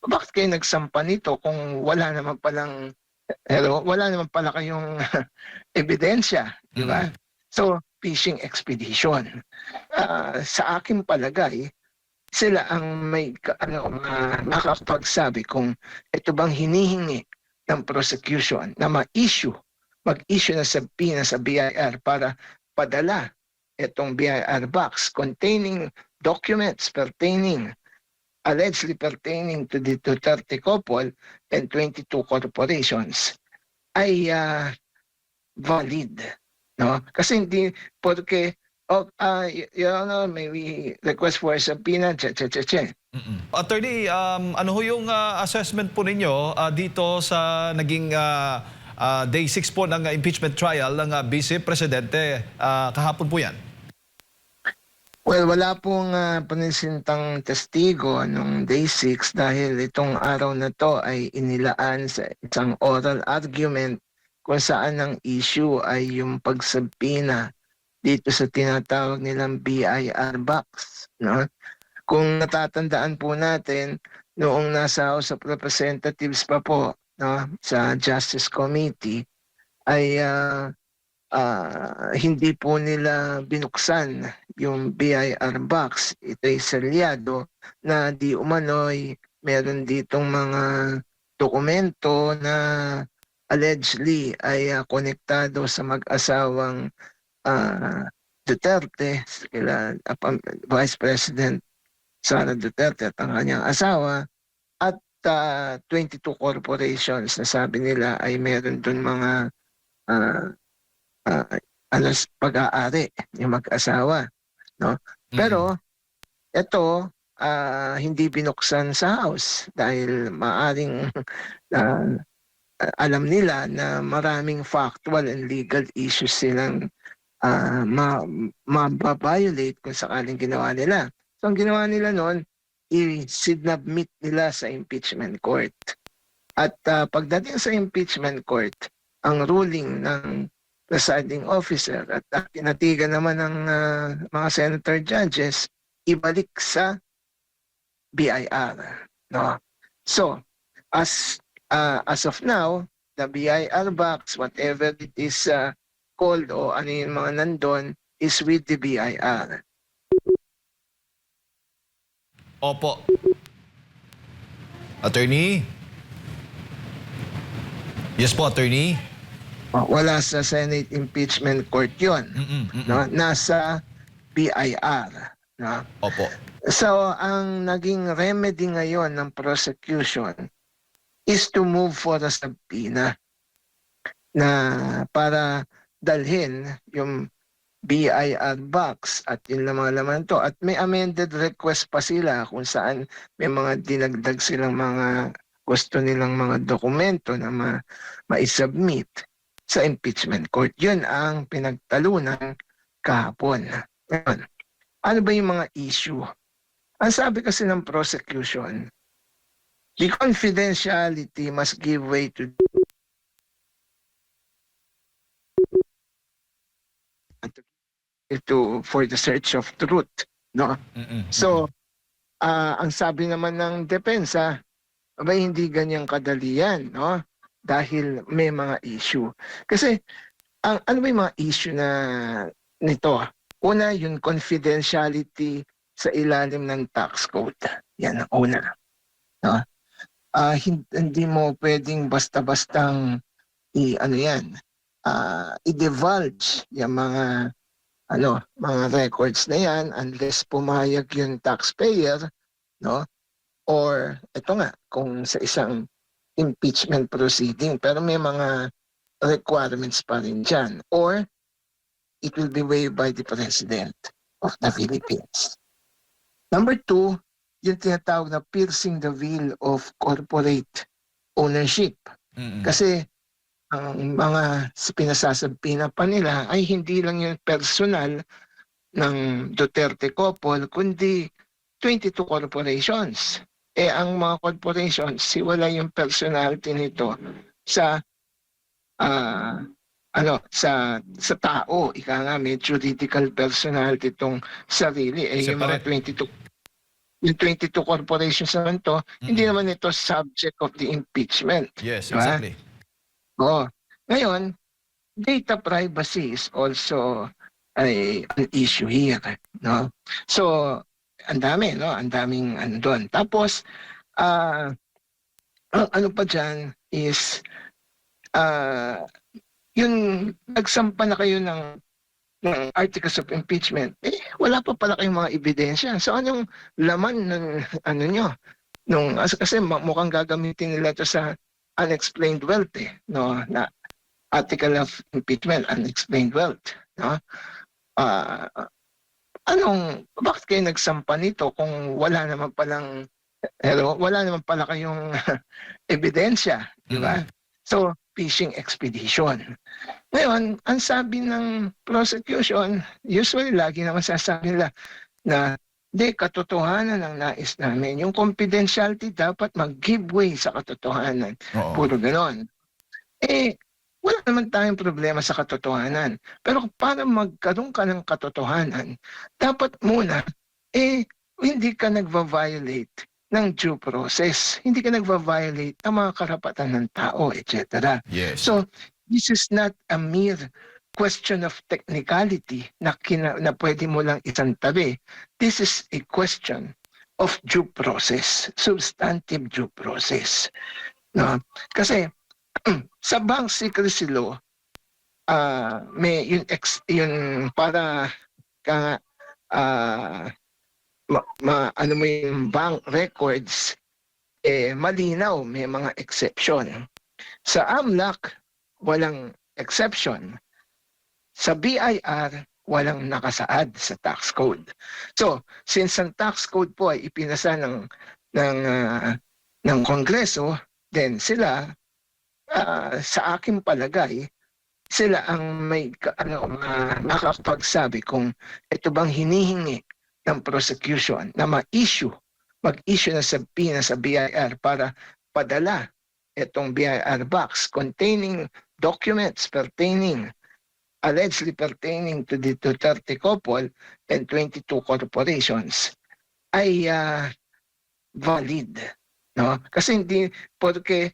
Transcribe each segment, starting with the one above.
bakit kayo nagsampa nito kung wala naman palang wala naman pala kayong ebidensya, di ba? Mm. So, fishing expedition. Sa aking palagay, sila ang may makakapagsabi kung ito bang hinihingi ng prosecution na mag-issue na subpoena sa BIR para padala itong BIR box containing documents allegedly pertaining to the Duterte couple and 22 corporations ay valid, no? Kasi hindi porque Your Honor, may we request for a subpoena, che. Attorney, ano ho yung assessment po ninyo dito sa naging day 6 po ng impeachment trial ng Vice Presidente kahapon po yan? Well, wala pong panisintang testigo nung day 6 dahil itong araw na to ay inilaan sa isang oral argument kung saan ang issue ay yung pagsubpina dito sa tinatawag nilang BIR box, no? Kung natatandaan po natin, noong nasa House of Representatives pa po, no, sa Justice Committee, ay hindi po nila binuksan yung BIR box. Ito'y selyado na di umano'y meron ditong mga dokumento na allegedly ay konektado sa mag-asawang Duterte, kila Vice President Sara Duterte at ang kanyang asawa, at 22 corporations na sabi nila ay meron dun mga pag-aari yung mag-asawa, no? Pero ito hindi binuksan sa House dahil maaring alam nila na maraming factual and legal issues silang ma-violate kung sakaling ginawa nila. So ang ginawa nila noon, i-submit nila sa impeachment court. At pagdating sa impeachment court, ang ruling ng presiding officer at tinatigan naman ng mga senator judges, ibalik sa BIR. No? So, as of now, the BIR box, whatever it is called o ano yung mga nandun, is with the BIR. Opo. Attorney? Yes po, attorney. Wala sa Senate impeachment court yun. No? Nasa BIR. No? Opo. So, ang naging remedy ngayon ng prosecution is to move for a subpoena na para dalhin yung BIR box at yung mga laman to. At may amended request pa sila kung saan may mga dinagdag silang mga gusto nilang mga dokumento na ma-submit sa impeachment court. Yun ang pinagtalunan kahapon. Ano ba yung mga issue? Ang sabi kasi ng prosecution, the confidentiality must give way to for the search of truth, no? So, ang sabi naman ng depensa, abay hindi ganyang kadali yan, no? Dahil may mga issue. Kasi ano ba yung mga issue na nito? Una, yung confidentiality sa ilalim ng tax code. Yan ang una. No? Hindi mo pwedeng basta-bastang i-divulge yung mga records na yan unless pumayag yung taxpayer, no? Or ito nga, kung sa isang impeachment proceeding, pero may mga requirements pa rin dyan. Or it will be waived by the President of the Philippines. Number 2, yung tinatawag na piercing the veil of corporate ownership. Kasi ang mga pinasasabpina pa nila ay hindi lang yung personal ng Duterte couple, kundi 22 corporations. Ang mga corporations, siwala yung personality nito sa sa tao. Ika nga, may juridical personality itong sarili. Yung mga 22 yung 22 corporations naman to, hindi Mm-mm. naman ito subject of the impeachment. Yes, Di ba? exactly. Oo. Ngayon, data privacy is also an issue here, no? So, ang dami, no? Ang daming ano doon. Tapos, ah, ang ano pa diyan is ah, yung nagsampa na kayo ng articles of impeachment, wala pa pala kayong mga ebidensya. So, anong laman ng ano nyo? Kasi mukhang gagamitin nila to sa unexplained wealth, no? Na article of impeachment, unexplained wealth, no? Ah, bakit kayo nagsampa nito kung wala naman pala kayong ebidensya, di ba? Mm-mm. So, fishing expedition. Ngayon, ang sabi ng prosecution, usually lagi naman sasabi nila na di, katotohanan ang nais namin. Yung confidentiality dapat mag-give way sa katotohanan. Oo. Puro ganon. Wala naman tayong problema sa katotohanan. Pero para magkaroon ka ng katotohanan, dapat muna, hindi ka nagva-violate ng due process. Hindi ka nagva-violate ng mga karapatan ng tao, etc. Yes. So, this is not a mere question of technicality na pwede mo lang isantabi. This is a question of due process, substantive due process. No? Kasi sa bank secrecy law, may yun para ka ano mo yung bank records, malinaw, may mga exception. Sa AMLAC, walang exception. Sa BIR, walang nakasaad sa tax code. So, since ang tax code po ay ipinasa ng Kongreso, then sila, sa aking palagay, sila ang may makakapagsabi kung ito bang hinihingi ng prosecution na mag-issue na subpoena sa BIR para padala itong BIR box containing documents allegedly pertaining to the Duterte couple and 22 corporations ay valid. No? Kasi hindi, porque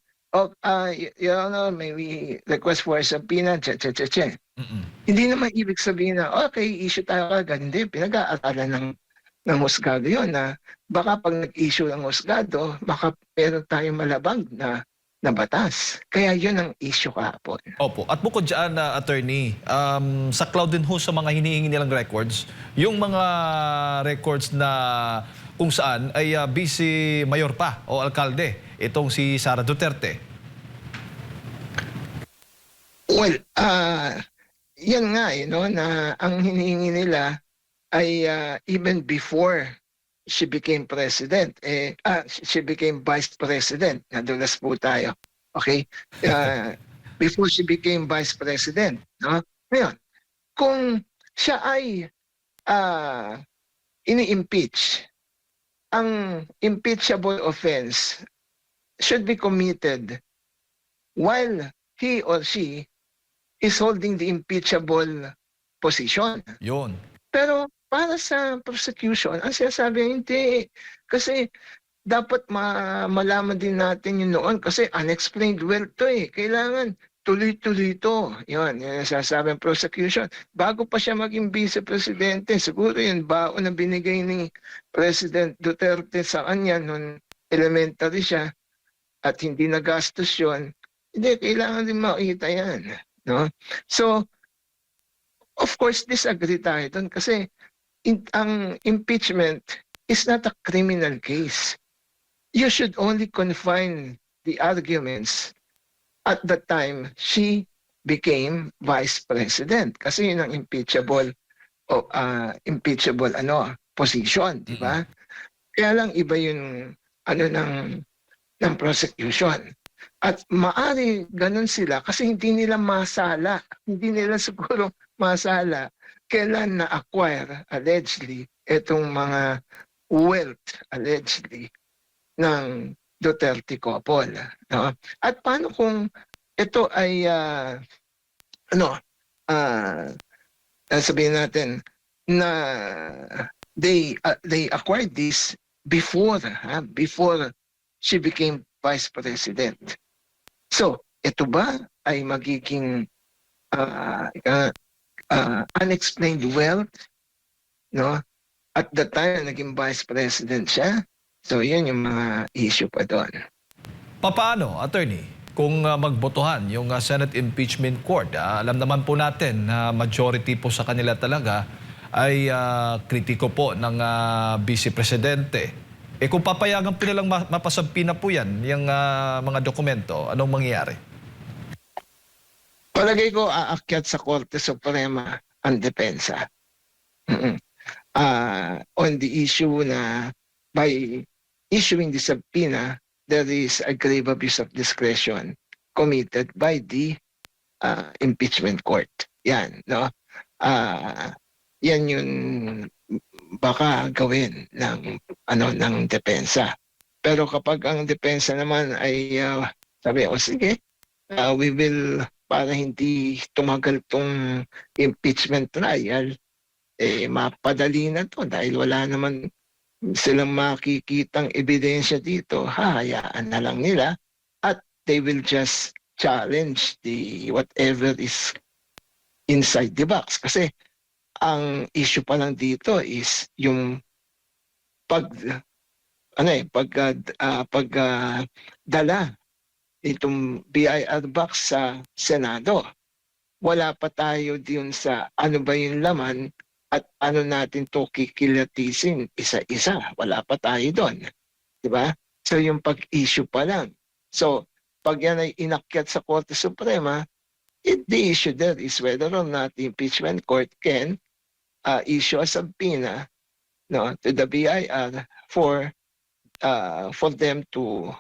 Your Honor, may we request for a subpoena, Mm-mm. Hindi naman ibig sabihin na, okay, issue tayo agad. Hindi, pinag-aaralan ng husgado yun na baka pag nag-issue ng husgado, baka meron tayong malabag na batas. Kaya yun ang issue kahapon. Opo. At bukod dyan, attorney, sa cloud din ho sa mga hinihingi nilang records, yung mga records na kung saan ay vice mayor pa o alkalde, itong si Sara Duterte. Well, yan nga no, na ang hinihingi nila ay even before she became president, she became vice president. Nadulas po tayo. Okay? Before she became vice president. No? Ngayon, kung siya ay ini-impeach, ang impeachable offense should be committed while he or she is holding the impeachable position. Yun. Pero para sa prosecution, ang sinasabi hindi. Kasi dapat malaman din natin yun noon kasi unexplained wealth to Kailangan tuloy-tuloy to. Yun yung nasasabi ng prosecution. Bago pa siya maging vice-presidente, siguro yung baon na binigay ni President Duterte sa kanya nung elementary siya at hindi nagastos yun, hindi, kailangan din makita yan. No? So, of course, disagree tayo doon kasi ang impeachment is not a criminal case. You should only confine the arguments at the time she became vice president kasi yun ang impeachable position, di ba? Kaya lang iba yung ng prosecution. At maari ganun sila kasi hindi nila masala, hindi nila siguro masala kailan na-acquire allegedly itong mga wealth allegedly ng Duterte couple. No? At paano kung ito ay sabihin natin na they acquired this before she became Vice President. So, ito ba ay magiging unexplained wealth, no? At the time na naging Vice President siya. So, yun yung mga issue pa doon. Papaano, attorney, kung magbotohan yung Senate Impeachment Court? Alam naman po natin na majority po sa kanila talaga ay kritiko po ng Vice Presidente. Kung papayagan po nilang mapasampi na po yan, yung mga dokumento, anong mangyayari? Palagay ko aakyat sa Korte Suprema ang depensa. On the issue na by issuing the subpoena, there is a grave abuse of discretion committed by the impeachment court. Yan, no? Yan yung baka gawin ng depensa. Pero kapag ang depensa naman ay sabi, sige, we will, para hindi tumagal tong impeachment trial, mapadali na to dahil wala naman silang makikitang ebidensya dito, hahayaan na lang nila at they will just challenge the whatever is inside the box. Kasi ang issue pa lang dito is yung pagdala itong BIR box sa Senado. Wala pa tayo diyon sa ano ba yung laman at ano natin to kikilatisin isa-isa. Wala pa tayo doon. Diba? So yung pag-issue pa lang. So pag yan ay inakyat sa Korte Suprema, the issue there is whether or not the impeachment court can issue a subpoena, no, to the BIR for them to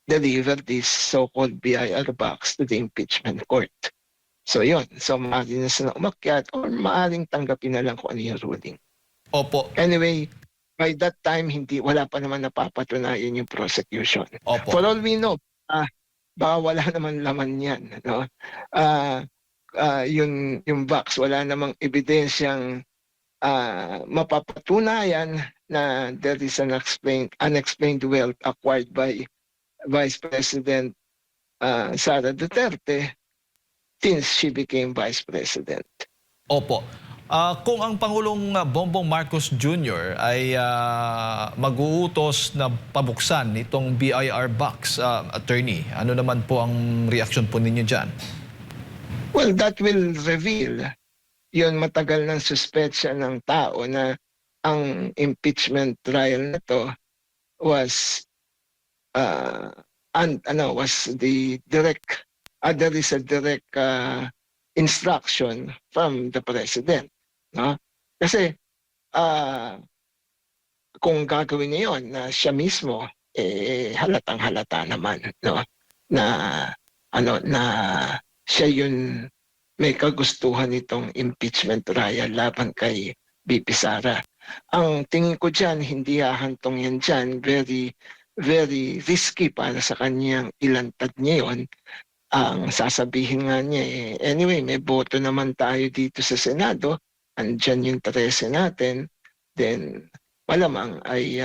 deliver this so-called BIR box to the impeachment court. So yun. So maaari na sila umakyat or maaaring tanggapin na lang kung ano yung ruling. Opo. Anyway, by that time, wala pa naman napapatunayan yung prosecution. Opo. For all we know, baka wala naman laman yan. No? Yung box, wala namang ebidensyang mapapatunayan na there is an unexplained wealth acquired by Vice President Sara Duterte since she became Vice President. Opo. Kung ang Pangulong Bongbong Marcos Jr. ay mag-uutos na pabuksan itong BIR box, attorney, ano naman po ang reaksyon po ninyo dyan? Well, that will reveal yun, matagal ng suspetsya ng tao na ang impeachment trial na to was was the direct there is a direct instruction from the president, no? Kasi kung gagawin niya yun na siya mismo, halatang halata naman, no, na siya yun may kagustuhan itong impeachment trial laban kay BP Sara. Ang tingin ko dyan, hindi hahantong yan dyan. Very, very risky para sa kanyang ilantad niya yun. Ang sasabihin nga niya, anyway, may boto naman tayo dito sa Senado. Andyan yung 13 natin. Then, malamang ay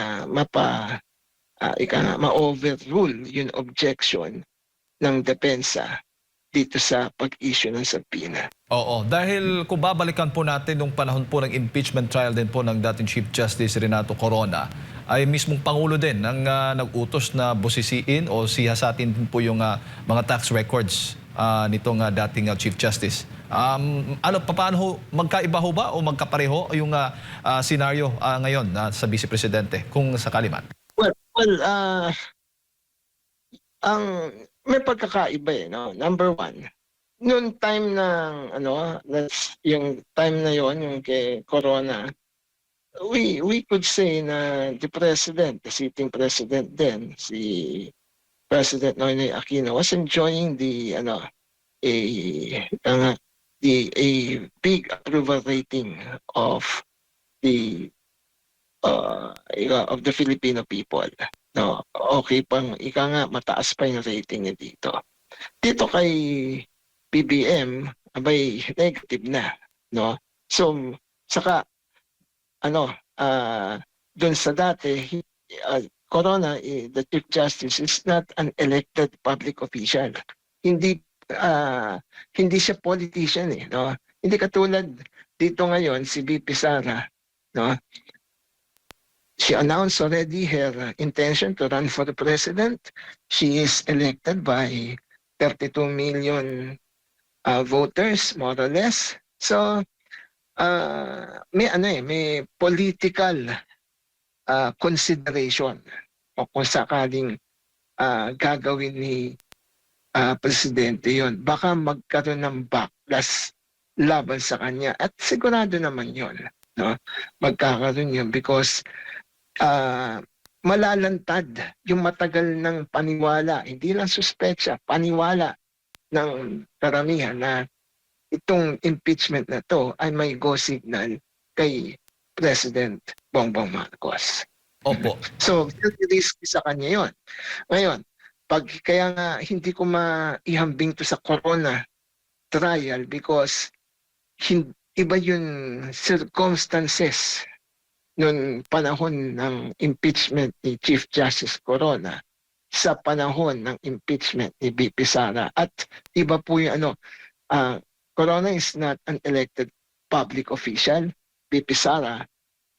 ma-overrule yung objection ng depensa dito sa pag-issue ng subpoena. Oo, dahil kung babalikan po natin nung panahon po ng impeachment trial din po ng dating Chief Justice Renato Corona, ay mismong Pangulo din ang nag-utos na busisiin o siyasatin din po yung mga tax records nitong dating Chief Justice. Paano magkaiba ho ba o magkapareho yung senaryo ngayon sa Vice Presidente kung sakali man? Well, may pagkakaiba no? Number one, noong time ng yung time na yon yung kay Corona, we could say na the president, the sitting president then, si President Noynoy Aquino was enjoying a big approval rating of the Filipino people. No, okay pang mataas pa yung rating niya dito. Dito kay PBM, abay negative na, no? So saka doon sa dati Corona, the Chief Justice is not an elected public official. Hindi hindi siya politician eh, no? Hindi katulad dito ngayon si VP Sara, no? She announced already her intention to run for the president. She is elected by 32 million voters, more or less. So, may political consideration o kung sakaling gagawin ni presidente yon, baka magkaroon ng backlash laban sa kanya. At sigurado naman yon, no? Magkakaroon yun because malalantad yung matagal ng paniwala, hindi lang suspetsya, paniwala ng karamihan na itong impeachment na to ay may go signal kay President Bongbong Marcos. Opo. So, risky sa kanya yon. Ngayon, kaya nga hindi ko maihambing to sa corona trial because iba yung circumstances noong panahon ng impeachment ni Chief Justice Corona sa panahon ng impeachment ni VP Sara. At iba po yung Corona is not an elected public official. VP Sara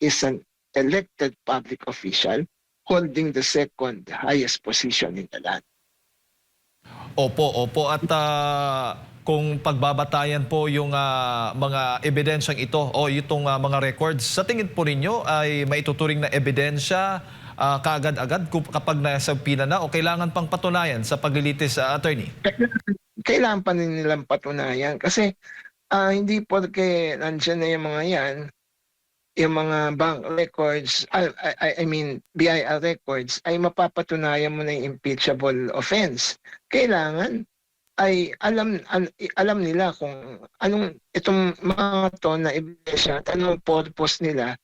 is an elected public official holding the second highest position in the land. Opo. At kung pagbabatayan po yung mga ebidensyang ito o itong mga records, sa tingin po ninyo ay maituturing na ebidensya kaagad-agad kapag nasampina na o kailangan pang patunayan sa paglilitis sa attorney? Kailangan pa nilang patunayan kasi hindi porke nandiyan na yung mga yan, yung mga bank records, I mean BIR records, ay mapapatunayan mo na yung impeachable offense. Kailangan ay alam nila kung anong itong mga to na ebidensya at anong purpose nila,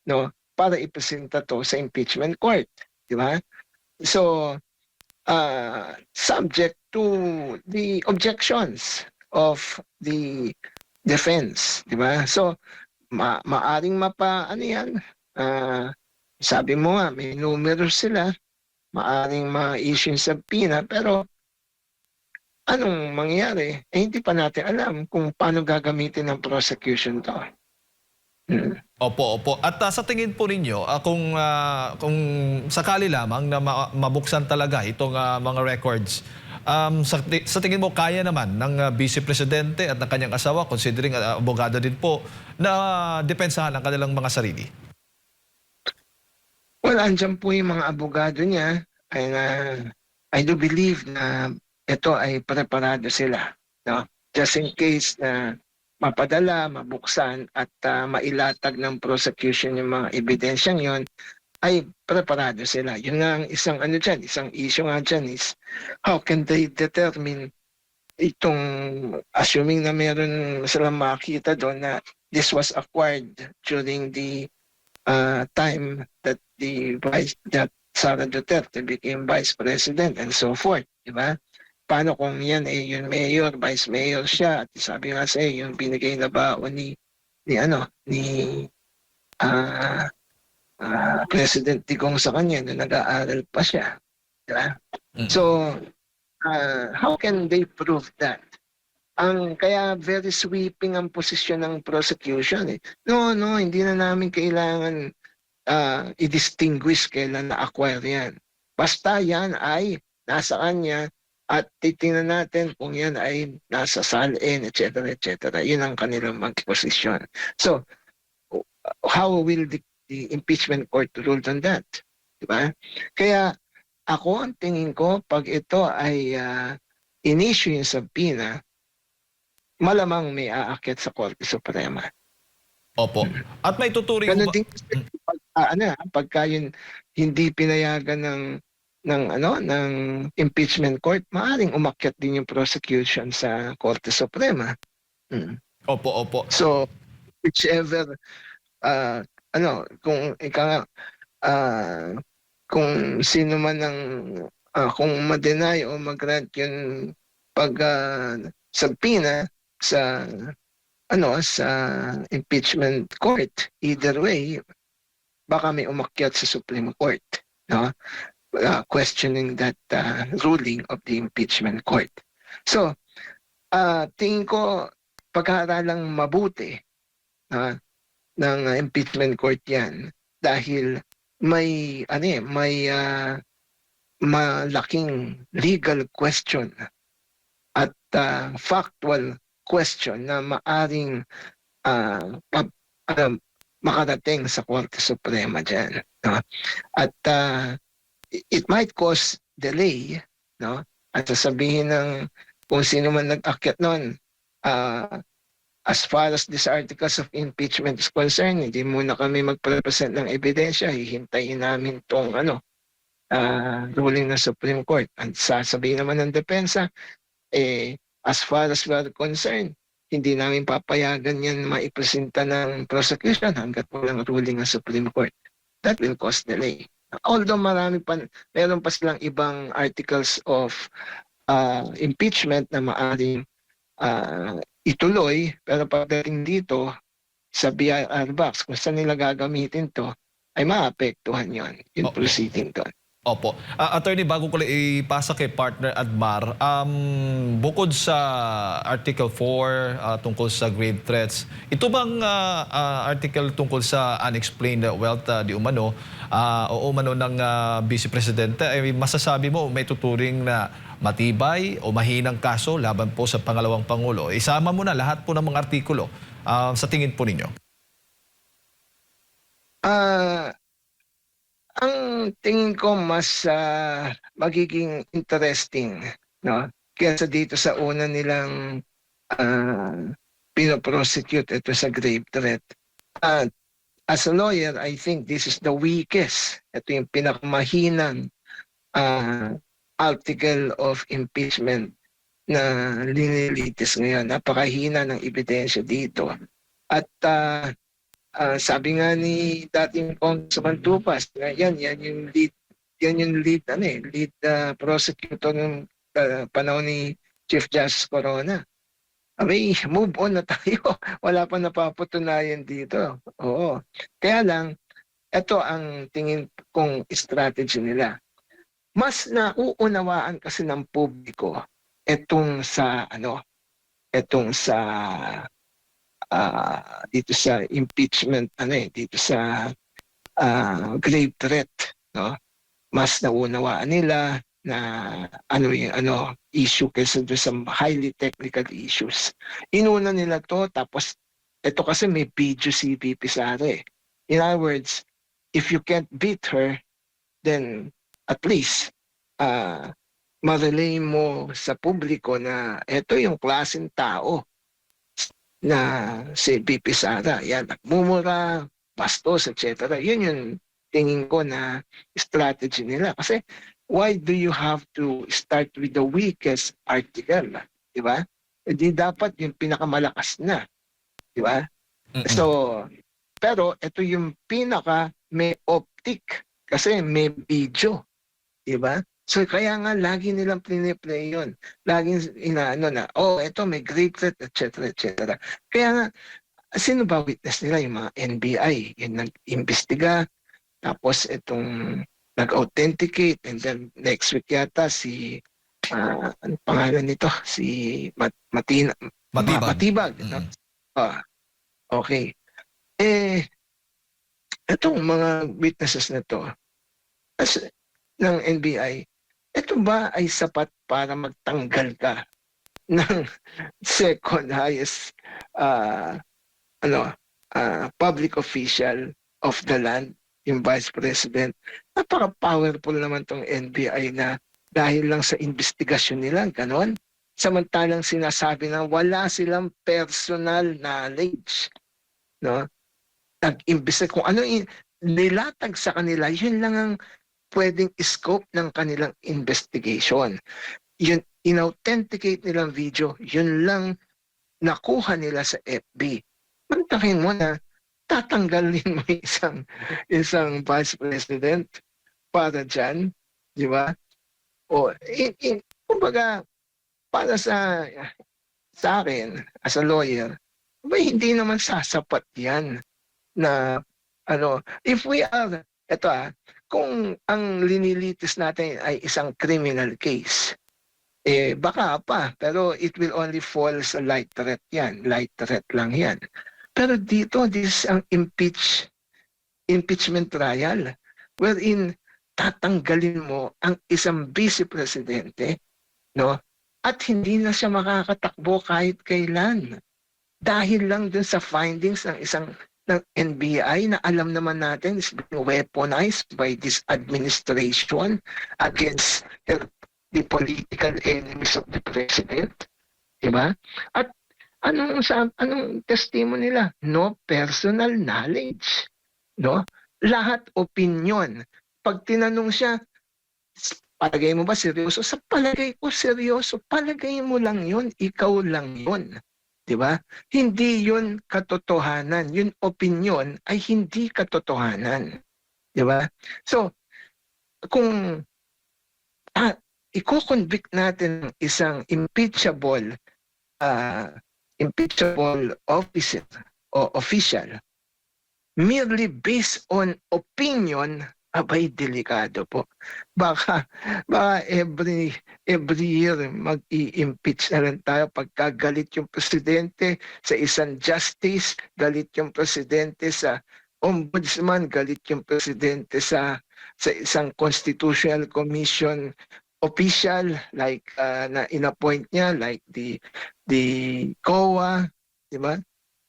no, para ipresenta to sa impeachment court, di ba? So subject to the objections of the defense, di ba? So maaring sabi mo nga may numero sila, maaring ma-issue sa subpoena, pero anong mangyayari? Hindi pa natin alam kung paano gagamitin ng prosecution to. Opo. At sa tingin po ninyo, kung sakali lamang na mabuksan talaga itong mga records, sa tingin mo kaya naman ng Vice Presidente at ng kanyang asawa, considering abogado din po, na depensahan ang kanilang mga sarili? Well, andyan po yung mga abogado niya. I do believe na ito ay preparado sila, no? Just in case na mapadala, mabuksan at mailatag ng prosecution yung mga ebidensyang yon, ay preparado sila. Yun nga ang isang issue nga dyan is how can they determine itong assuming na meron silang makita doon na this was acquired during the time that that Sara Duterte became Vice President and so forth, di ba? Paano kung yan yung mayor, vice mayor siya at sabi nga sa yung binigay na baon ni President Digong sa kanya nung nag-aaral pa siya, di ba? So how can they prove that? Kaya very sweeping ang posisyon ng prosecution eh. No, hindi na namin kailangan i-distinguish kailan na-acquire yan. Basta yan ay nasa kanya at titingnan natin kung yan ay nasa salin, etc. Yun ang kanilang mag-posisyon. So, how will the impeachment court rule on that? Diba? Kaya ako, ang tingin ko, pag ito ay in-issue yung subpoena, malamang may aakyat sa Korte Suprema. Opo. At may tuturing Ganun din pagka yun hindi pinayagan ng impeachment court, maaring umakyat din yung prosecution sa Korte Suprema. Opo. So whichever kung sino man ang kung ma-deny o mag-grant yung subpoena sa impeachment court, either way baka may umakyat sa Supreme Court. no? Questioning that ruling of the impeachment court. So, tingin ko pag-aaralang mabuti ng impeachment court 'yan dahil may may malaking legal question at factual question na maaring uh, pag, ano, makarating sa Korte Suprema diyan, no? At it might cause delay, no? At sasabihin ng kung sino man nag-akyat noon, as far as these articles of impeachment is concerned, hindi muna kami magpresent ng ebidensya, hihintayin namin tong ruling ng Supreme Court. At sasabihin naman ng depensa, as far as we are concerned, hindi namin papayagan yan maipresenta ng prosecution hanggat walang ruling ng Supreme Court. That will cause delay. Although meron pa silang ibang articles of impeachment na maaring ituloy, pero pagdating dito sa BIR box, kung saan nila gagamitin to, ay maapektuhan yon yung proceeding doon. Opo. Attorney, bago ko lang ipasa kay partner Admar, bukod sa Article 4 tungkol sa grave threats, ito bang article tungkol sa unexplained wealth di umano o umano ng Vice Presidente, ay masasabi mo may tuturing na matibay o mahinang kaso laban po sa pangalawang Pangulo? Isama mo na lahat po ng mga artikulo sa tingin po ninyo. Ang tingin ko mas magiging interesting, no? Kaysa dito sa una nilang pinoprosecute ito sa grave threat. As a lawyer, I think this is the weakest. Ito yung pinakamahinang article of impeachment na linilitis ngayon. Napakahina ng ebidensya dito. At sabi nga ni dating Congressman Tupas, yan yung lead prosecutor ng panahon ni Chief Justice Corona. May move on na tayo. Wala pa napapatunayan dito. Oo. Kaya lang, ito ang tingin kong strategy nila. Mas nauunawaan kasi ng publiko itong sa dito sa impeachment, dito sa grave threat, no? Mas naunawaan nila na issue kaysa sa highly technical issues. Inuna nila to, tapos ito kasi may video si VP Sara. In other words, if you can't beat her, then at least ma-relay mo sa publiko na ito yung klaseng tao na si VP Sara, yan, nagmumura, bastos, etc. Yun yung tingin ko na strategy nila. Kasi why do you have to start with the weakest article? Di ba? Hindi dapat yung pinakamalakas na. Di ba? So, pero ito yung pinaka may optic kasi may video. Di ba? So kaya nga lagi nilang play yun. Laging inaano na, ito may grave threat, etc. etc. Kaya nga, sino ba witness nila? Yung mga NBI, yung nag-imbestiga, tapos itong nag-authenticate, and then next week yata si, ano pangalan nito? Si Matibag. No? Okay. Itong mga witnesses na to, ng NBI, ito ba ay sapat para magtanggal ka ng second highest public official of the land, yung Vice President? Napaka-powerful naman tong NBI na dahil lang sa investigasyon nila, ganon. Samantalang sinasabi na wala silang personal knowledge, no? Nag-imbestiga kung ano nilatag sa kanila, yun lang ang pwedeng scope ng kanilang investigation. Yun, in-authenticate nilang video, yun lang nakuha nila sa FB. Mantakin mo na tatanggalin mo isang Vice President para dyan, di ba? O, kumbaga, para sa akin, as a lawyer, hindi naman sasapat yan na, if we are, kung ang linilitis natin ay isang criminal case, baka pa, pero it will only fall sa light threat yan. Light threat lang yan. Pero dito, this is ang impeachment trial wherein tatanggalin mo ang isang vice presidente, no? At hindi na siya makakatakbo kahit kailan. Dahil lang dun sa findings ng NBI na alam naman natin is being weaponized by this administration against the political enemies of the president. Diba? At anong testimony nila? No personal knowledge. No? Lahat opinion. Pag tinanong siya, palagay mo ba seryoso? Sa palagay ko seryoso. Palagay mo lang yun. Ikaw lang yun. Diba? Hindi yun katotohanan. Yun opinion ay hindi katotohanan. Diba? So, kung i-convict natin isang impeachable officer o official merely based on opinion, abay delikado po. Baka every year mag-i-impeach na lang tayo pagka galit yung presidente sa isang justice, galit yung presidente sa ombudsman, galit yung presidente sa isang constitutional commission official like na inappoint niya like the COA, di ba?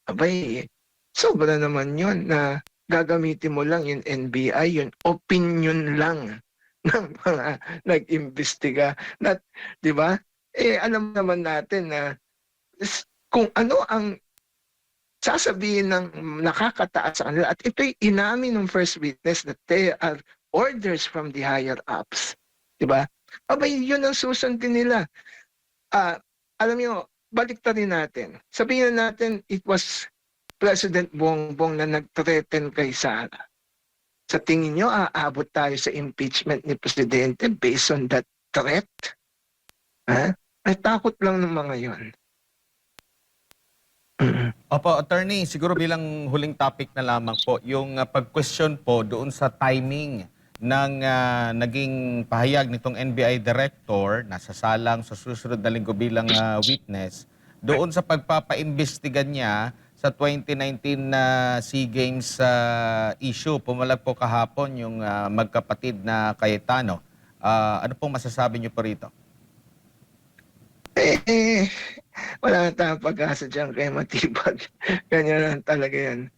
Abay, sobra naman yun na gagamitin mo lang yung NBI, yung opinion lang ng mga nag-imbestiga. Di ba? Alam naman natin na kung ano ang sasabihin ng nakakataas sa kanila, at ito'y inamin ng first witness that they are orders from the higher ups. Di ba? Abay, yun ang susundin nila. Alam niyo, baliktarin natin. Sabihin natin, it was President Bongbong na nag-threaten kay Sara. Sa tingin nyo, aabot tayo sa impeachment ni Presidente based on that threat? Ay takot lang ng mga yon. Opo, attorney, siguro bilang huling topic na lamang po, yung pag-question po doon sa timing ng naging pahayag nitong NBI director na sasalang sa susunod na linggo bilang witness, doon sa pagpapaimbestiga niya sa 2019 na SEA Games issue. Pumalag po kahapon yung magkapatid na Cayetano. Ano pong masasabi niyo po rito? Wala na tayong pag-asa dyan kay Matibag. Ganyan lang talaga yan.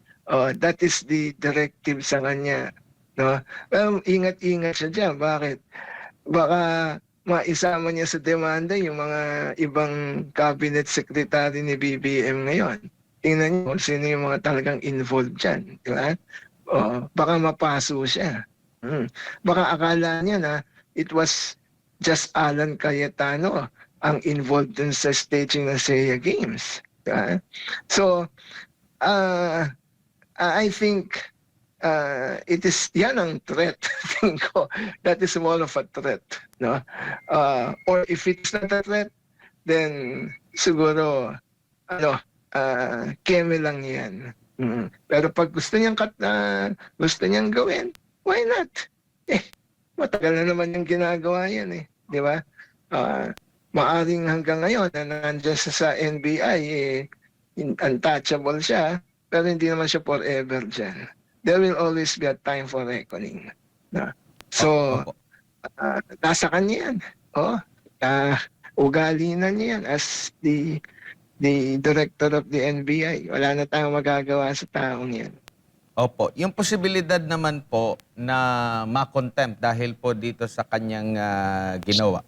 That is the directive sa kanya. No? Pero ingat-ingat siya dyan. Bakit? Baka maisama niya sa demanda yung mga ibang cabinet secretary ni BBM ngayon. Tingnan niyo kung sino yung mga talagang involved dyan. Di ba? Baka mapaso siya. Baka akala niya na it was just Alan Cayetano ang involved dun sa staging ng SEA Games. So, I think it is, yan ang threat. Think ko, that is more of a threat. No? Or if it's not a threat, then siguro, keme lang yan. Pero pag gusto niyang gawin, why not? Matagal na naman yung ginagawa yan di ba? Maaring hanggang ngayon na nandiyan sa NBI, untouchable siya, pero hindi naman siya forever dyan. There will always be a time for reckoning. No? So, nasa kanya yan. Ugali na niya yan as the director of the NBI. Wala na tayong magagawa sa taong yan. Opo. Yung posibilidad naman po na ma-contempt dahil po dito sa kanyang ginawa.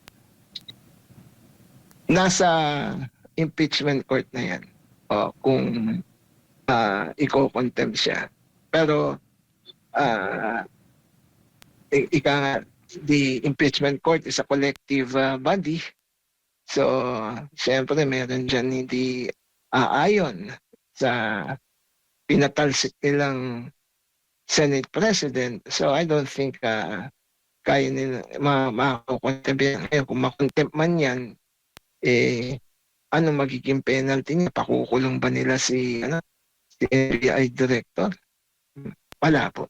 Nasa impeachment court na yan. Kung i-contempt siya. Pero the impeachment court is a collective body. So, siyempre meron dyan hindi aayon sa pinatalsik nilang Senate President. So, I don't think kaya nila makakontempt yan. Kung makontempt man yan, ano magiging penalty niya? Pakukulong ba nila si NBI director? Wala po.